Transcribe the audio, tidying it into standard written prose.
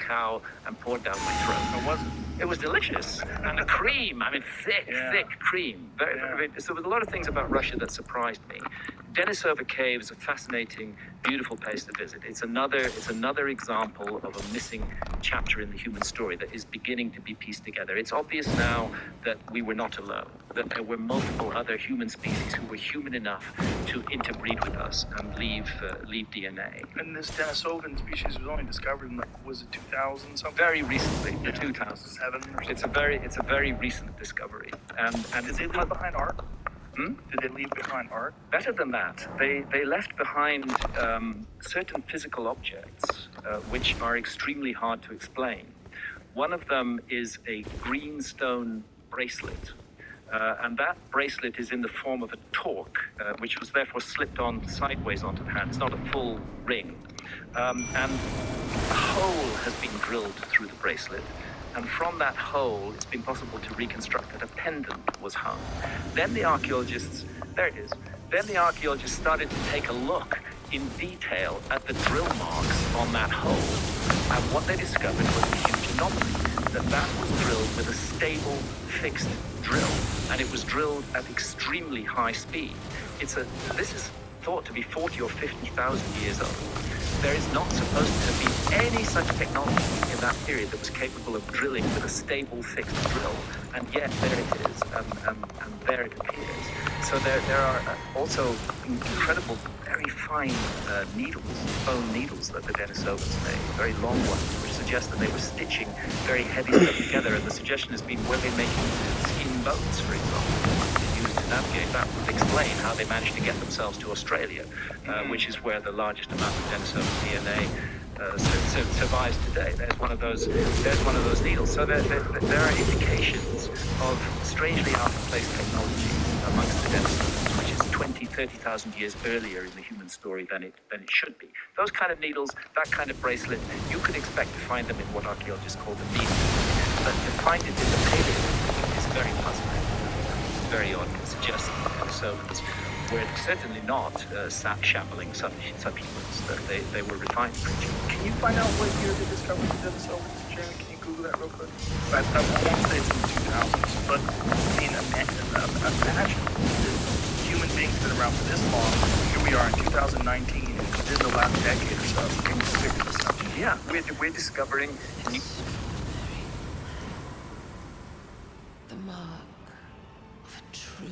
cow and poured down my throat. It was delicious. And the cream, I mean, thick cream. So there was a lot of things about Russia that surprised me. Denisova Cave is a fascinating, beautiful place to visit. It's another example of a missing chapter in the human story that is beginning to be pieced together. It's obvious now that we were not alone, that there were multiple other human species who were human enough to interbreed with us and leave DNA. And this Denisovan species was only discovered in, was it 2000 something? Very recently, the 2000s. 7 or something. It's a very recent discovery. And did they leave behind art? Did they leave behind art? Better than that, they left behind certain physical objects which are extremely hard to explain. One of them is a green stone bracelet. And that bracelet is in the form of a torque, which was therefore slipped on sideways onto the hand. It's not a full ring. And a hole has been drilled through the bracelet. And from that hole, it's been possible to reconstruct that a pendant was hung. Then the archaeologists started to take a look in detail at the drill marks on that hole. And what they discovered was a huge anomaly, that was drilled with a stable, fixed drill. And it was drilled at extremely high speed. This is thought to be 40 or 50,000 years old. There is not supposed to be any such technology in that period that was capable of drilling with a stable, fixed drill. And yet there it is, and there it appears. So there are also incredible, very fine needles, bone needles that the Denisovans made, very long ones, which suggest that they were stitching very heavy stuff together. And the suggestion has been, were they making skin boats, for example, used to navigate? That would explain how they managed to get themselves to Australia, which is where the largest amount of Denisovan DNA survives today. There's one of those needles. So there are indications of strangely out-of-place technology amongst the Denisovans, which is 20, 30,000 years earlier in the human story than it should be. Those kind of needles, that kind of bracelet, you could expect to find them in what archaeologists call the needle. But to find it in the Paleolithic is very puzzling. Very odd. It suggests that the Denisovans were certainly not shambling subhumans, that they were refined creatures. Can you find out what year they discovered the Denisovans, Jeremy? Can you Google that real quick? I won't say it's in the 2000s, but I mean, imagine human beings been around for this long. Here we are in 2019, and within the last decade or so, things have figured this out. Yeah, we're discovering new... The mark of a true